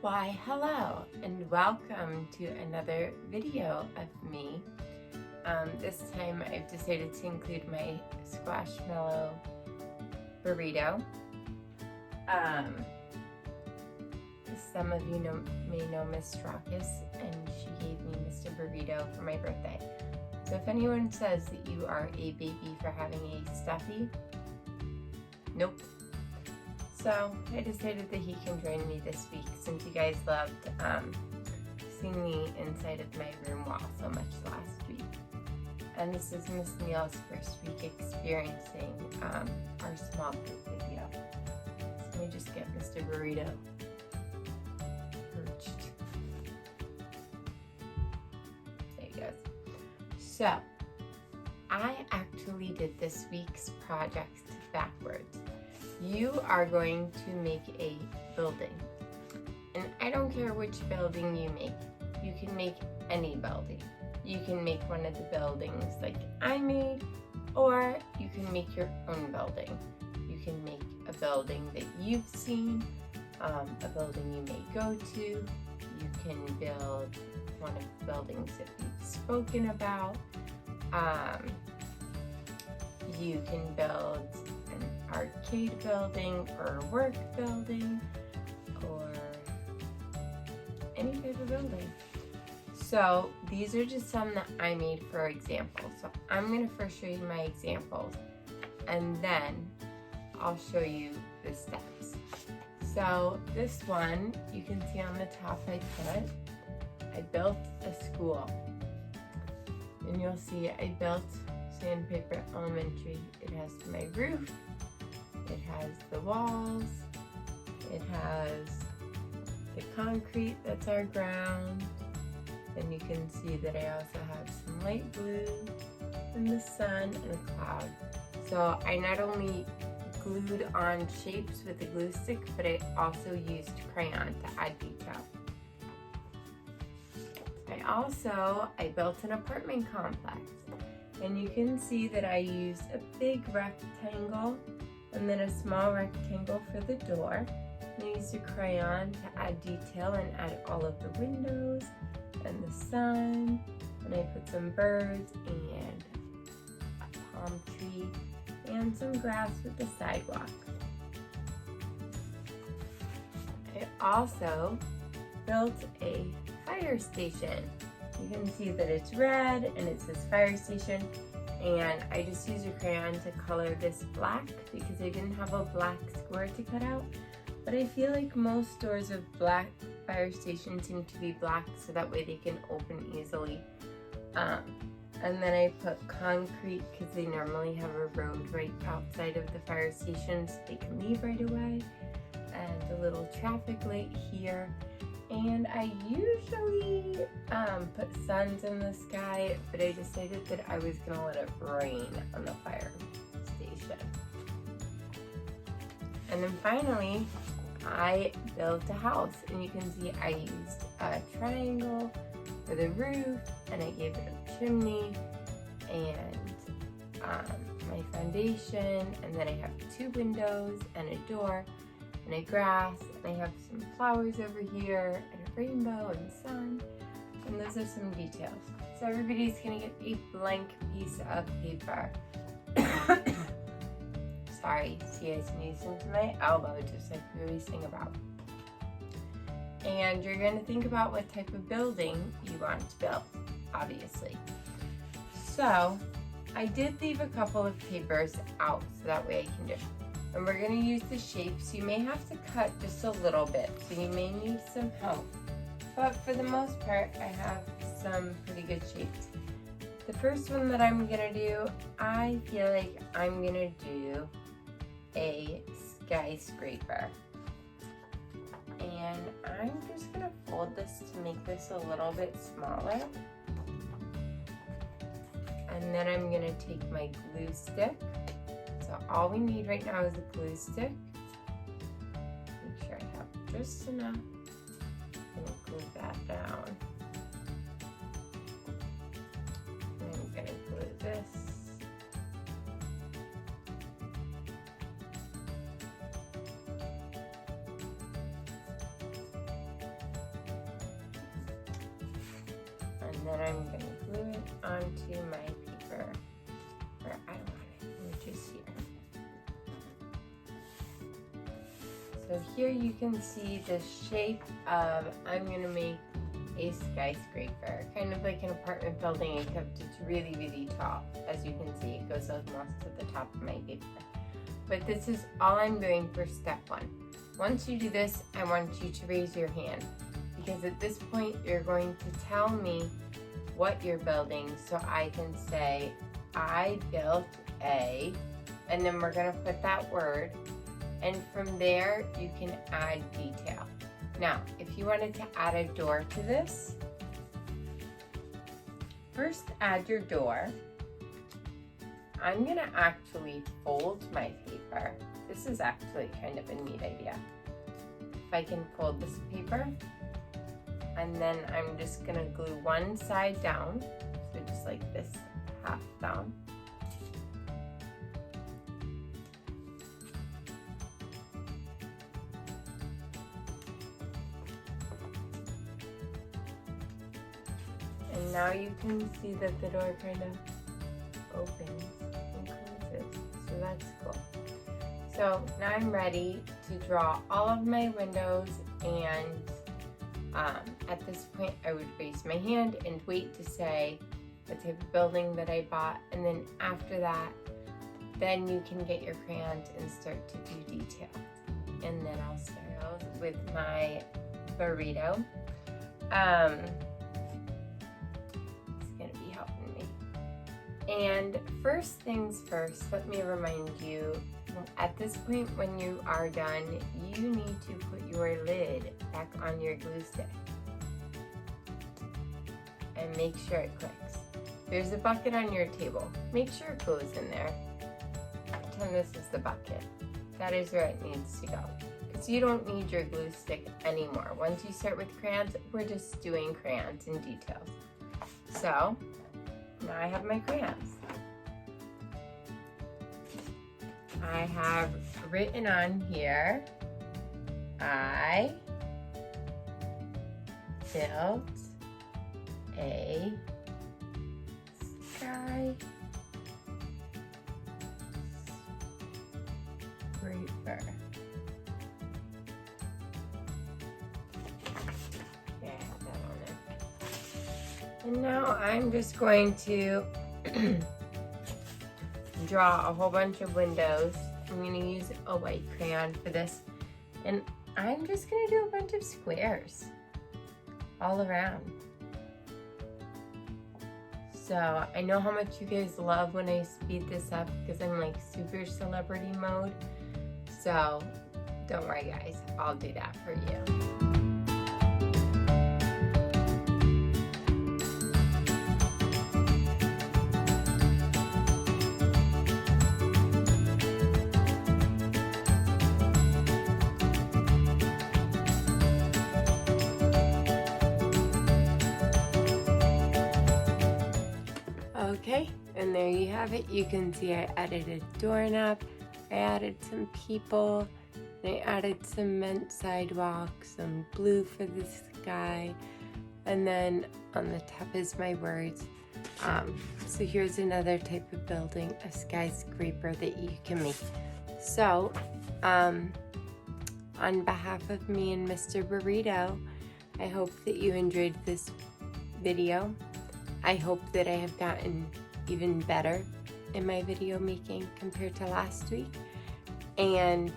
Why, hello, and welcome to another video of me. This time I've decided to include my Squashmallow burrito. Some of you may know Miss Straucus, and she gave me Mr. Burrito for my birthday. So if anyone says that you are a baby for having a stuffy, nope. So I decided that he can join me this week since you guys loved seeing the inside of my room wall so much last week. And this is Miss Neil's first week experiencing our small group video. So let me just get Mr. Burrito perched. There he goes. So I actually did this week's project backwards. You are going to make a building, and I don't care which building you make. You can make any building. You can make one of the buildings like I made, or you can make your own building. You can make a building that you've seen, a building you may go to. You can build one of the buildings that we've spoken about. You can build arcade building or work building or any type of building. So these are just some that I made for example. So I'm going to first show you my examples and then I'll show you the steps. So this one you can see on the top I built a school, and you'll see I built Sandpaper Elementary. It has my roof, it has the walls, it has the concrete that's our ground, and you can see that I also have some light blue and the sun and a cloud. So I not only glued on shapes with a glue stick, but I also used crayon to add detail. I built an apartment complex, and you can see that I used a big rectangle and then a small rectangle for the door. And I used a crayon to add detail and add all of the windows and the sun. And I put some birds and a palm tree and some grass with the sidewalk. I also built a fire station. You can see that it's red and it says fire station. And I just used a crayon to color this black because I didn't have a black square to cut out. But I feel like most doors of black fire stations seem to be black so that way they can open easily. And then I put concrete because they normally have a road right outside of the fire station so they can leave right away. And a little traffic light here. And I usually put suns in the sky, but I decided that I was gonna let it rain on the fire station. And then finally, I built a house, and you can see I used a triangle for the roof, and I gave it a chimney, and my foundation, and then I have 2 windows and a door, and a grass, and I have some flowers over here, and a rainbow and sun, and those are some details. So everybody's gonna get a blank piece of paper. Sorry, see I sneezed into my elbow just like we always sing about. And you're gonna think about what type of building you want to build, obviously. So I did leave a couple of papers out so that way I can do it. And we're going to use the shapes. You may have to cut just a little bit, so you may need some help. But for the most part, I have some pretty good shapes. The first one that I'm going to do, I feel like I'm going to do a skyscraper. And I'm just going to fold this to make this a little bit smaller. And then I'm going to take my glue stick. So all we need right now is a glue stick. Make sure I have just enough. I'm gonna glue that down. And I'm gonna glue this. then I'm going to glue it onto my paper where I want it, which is here. So here you can see the shape of, I'm going to make a skyscraper, kind of like an apartment building, except it's really, really tall. As you can see, it goes almost to the top of my paper. But this is all I'm doing for step 1. Once you do this, I want you to raise your hand, because at this point you're going to tell me what you're building, so I can say, I built a, and then we're going to put that word, and from there you can add detail. Now, if you wanted to add a door to this, first add your door. I'm going to actually fold my paper. This is actually kind of a neat idea. If I can fold this paper, and then I'm just going to glue one side down, so just like this, half down. And now you can see that the door kind of opens and closes, so that's cool. So now I'm ready to draw all of my windows, and at this point I would raise my hand and wait to say the type of building that I bought, and then after that, then you can get your crayons and start to do detail. And then I'll start out with my burrito. And first things first, let me remind you, at this point when you are done, you need to put your lid back on your glue stick and make sure it clicks. There's a bucket on your table. Make sure it goes in there. Pretend this is the bucket. That is where it needs to go. Because you don't need your glue stick anymore. Once you start with crayons, we're just doing crayons and details. So, now I have my crayons. I have written on here, I built a skyscraper. Yeah, I have that on there. And now I'm just going to draw a whole bunch of windows. I'm going to use a white crayon for this, and I'm just going to do a bunch of squares all around. So I know how much you guys love when I speed this up, because I'm like super celebrity mode. So don't worry guys, I'll do that for you. Okay, and there you have it. You can see I added a doorknob, I added some people, and I added cement sidewalk, some blue for the sky, and then on the top is my words. So here's another type of building, a skyscraper that you can make. So, on behalf of me and Mr. Burrito, I hope that you enjoyed this video. I hope that I have gotten even better in my video making compared to last week. And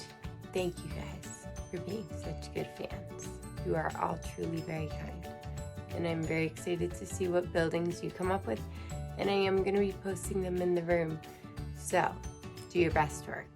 thank you guys for being such good fans. You are all truly very kind. And I'm very excited to see what buildings you come up with. And I am going to be posting them in the room. So, do your best work.